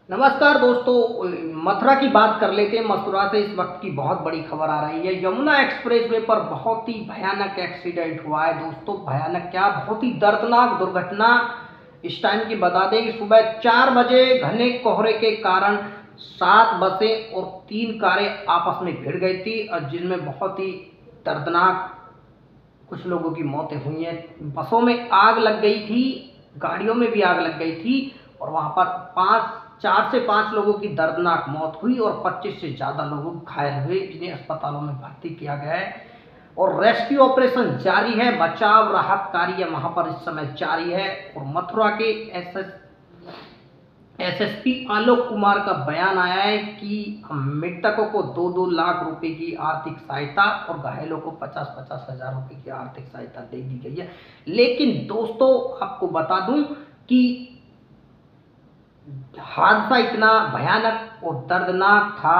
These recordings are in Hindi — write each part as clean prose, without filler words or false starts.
नमस्कार दोस्तों, मथुरा की बात कर लेते हैं। मथुरा से इस वक्त की बहुत बड़ी खबर आ रही है। यमुना एक्सप्रेसवे पर बहुत ही भयानक एक्सीडेंट हुआ है दोस्तों। भयानक क्या, बहुत ही दर्दनाक दुर्घटना। इस टाइम की बता दें कि सुबह 4 बजे घने कोहरे के कारण 7 बसें और 3 कारें आपस में भिड़ गई थी, और जिनमें बहुत ही दर्दनाक कुछ लोगों की मौतें हुई हैं। बसों में आग लग गई थी, गाड़ियों में भी आग लग गई थी, और वहां पर 4 से 5 लोगों की दर्दनाक मौत हुई और 25 से ज़्यादा लोग घायल हुए, जिन्हें अस्पतालों में भर्ती किया गया है। और रेस्क्यू ऑपरेशन जारी है, बचाव राहत कार्य वहां पर इस समय जारी है। और मथुरा के एसएसपी आलोक कुमार का बयान आया है कि मृतकों को 2-2 लाख रुपए की आर्थिक सहायता और घायलों को 50-50 हजार रुपए की आर्थिक सहायता दे दी गई है। लेकिन दोस्तों, आपको बता दूं कि हादसा इतना भयानक और दर्दनाक था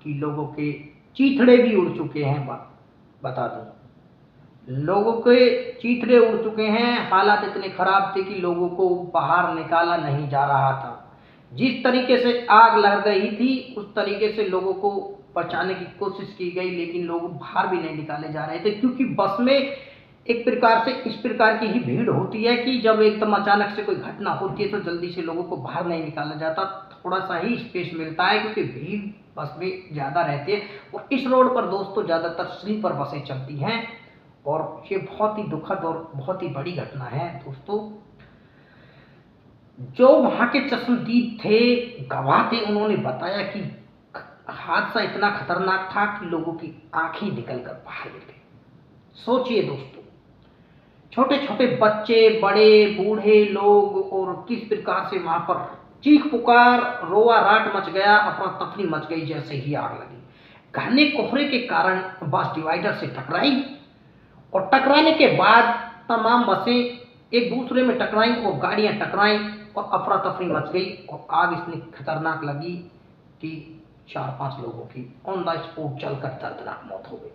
कि लोगों के चीथड़े भी उड़ चुके हैं। बता दूं, लोगों के चीथड़े उड़ चुके हैं। हालात इतने खराब थे कि लोगों को बाहर निकाला नहीं जा रहा था। जिस तरीके से आग लग रही थी उस तरीके से लोगों को बचाने की कोशिश की गई, लेकिन लोग बाहर भी नहीं निकाले जा रहे थे, क्योंकि बस में एक प्रकार से इस प्रकार की ही भीड़ होती है कि जब एकदम अचानक से कोई घटना होती है तो जल्दी से लोगों को बाहर नहीं निकाला जाता, थोड़ा सा ही स्पेस मिलता है, क्योंकि भीड़ बस में ज़्यादा रहती है। और इस रोड पर दोस्तों ज़्यादातर स्लीपर बसें चलती हैं, और ये बहुत ही दुखद और बहुत ही बड़ी घटना है दोस्तों। जो वहां के चश्मदीद थे, गवाह थे, उन्होंने बताया कि हादसा इतना खतरनाक था कि लोगों की आंखें निकलकर बाहर गिर गई। सोचिए दोस्तों, छोटे छोटे बच्चे, बड़े बूढ़े लोग, और किस प्रकार से वहां पर चीख पुकार, रोआ राट मच गया, अफरा तफरी मच गई जैसे ही आग लगी। घने कोहरे के कारण बस डिवाइडर से टकराई, और टकराने के बाद तमाम बसें एक दूसरे में टकराई और गाड़ियां टकराई, और अफरा तफरी मच गई। और आग इतनी खतरनाक लगी कि 4-5 लोगों की ऑन द स्पॉट जलकर दर्दनाक मौत हो गई।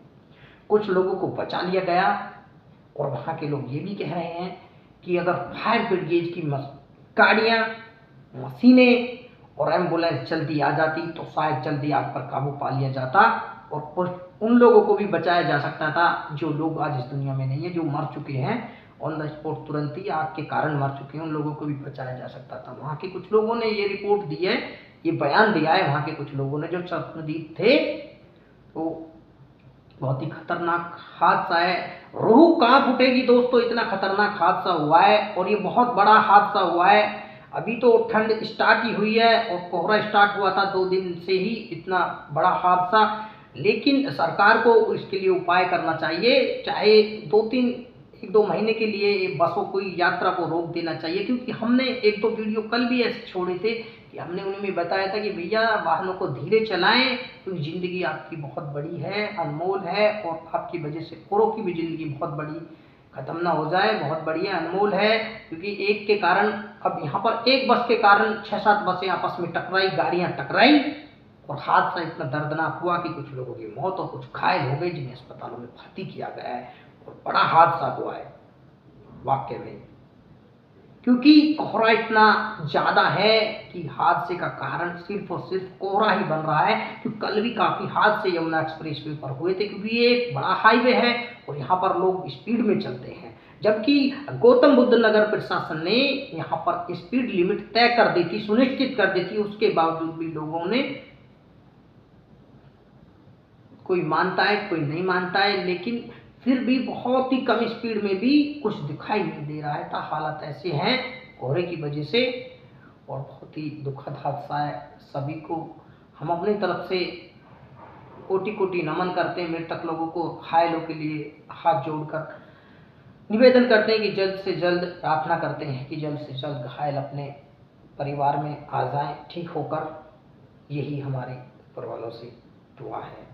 कुछ लोगों को बचा लिया गया, और वहां के लोग ये भी कह रहे हैं कि अगर फायर ब्रिगेड की गाड़ियां, मशीनें और एम्बुलेंस जल्दी आ जाती तो शायद जल्दी आग पर काबू पा लिया जाता, और उन लोगों को भी बचाया जा सकता था जो लोग आज इस दुनिया में नहीं है, जो मर चुके हैं ऑन द स्पॉट, तुरंत ही आग के कारण मर चुके हैं, उन लोगों को भी बचाया जा सकता था। वहाँ के कुछ लोगों ने ये रिपोर्ट दी है, ये बयान दिया है वहाँ के कुछ लोगों ने जो चश्मदीद थे। तो बहुत ही खतरनाक हादसा है, रूह कांप उठेगी दोस्तों, इतना खतरनाक हादसा हुआ है, और ये बहुत बड़ा हादसा हुआ है। अभी तो ठंड स्टार्ट ही हुई है और कोहरा स्टार्ट हुआ था 2 दिन से ही, इतना बड़ा हादसा। लेकिन सरकार को इसके लिए उपाय करना चाहिए, चाहे 1-2 महीने के लिए बसों की यात्रा को रोक देना चाहिए, क्योंकि हमने 1-2 वीडियो कल भी ऐसे छोड़े थे कि हमने उनमें बताया था कि भैया वाहनों को धीरे चलाएं, क्योंकि ज़िंदगी आपकी बहुत बड़ी है, अनमोल है, और आपकी वजह से औरों की भी ज़िंदगी बहुत बड़ी खत्म ना हो जाए, बहुत बड़ी है, अनमोल है। क्योंकि एक के कारण, अब यहाँ पर एक बस के कारण 6-7 बसें आपस में टकराई, गाड़ियाँ टकराई, और हादसा इतना दर्दनाक हुआ कि कुछ लोगों की मौत और कुछ घायल हो गए, जिन्हें अस्पतालों में भर्ती किया गया है। और बड़ा हादसा हुआ है वाकई में, क्योंकि कोहरा इतना ज़्यादा है कि हादसे का कारण सिर्फ और सिर्फ कोहरा ही बन रहा है। क्योंकि कल भी काफ़ी हादसे यमुना एक्सप्रेसवे पर हुए थे, क्योंकि ये एक बड़ा हाईवे है और यहाँ पर लोग स्पीड में चलते हैं, जबकि गौतम बुद्ध नगर प्रशासन ने यहाँ पर स्पीड लिमिट तय कर दी थी, सुनिश्चित कर दी थी, उसके बावजूद भी लोगों ने, कोई मानता है कोई नहीं मानता है, लेकिन फिर भी बहुत ही कम स्पीड में भी कुछ दिखाई नहीं दे रहा है। तो हालात ऐसे हैं कोहरे की वजह से, और बहुत ही दुखद हादसा है। सभी को हम अपनी तरफ से कोटि कोटि नमन करते हैं, मृतक लोगों को, घायलों के लिए हाथ जोड़कर निवेदन करते हैं कि जल्द से जल्द, प्रार्थना करते हैं कि जल्द से जल्द घायल अपने परिवार में आ जाएं ठीक होकर। यही हमारे ऊपर वालों से दुआ है।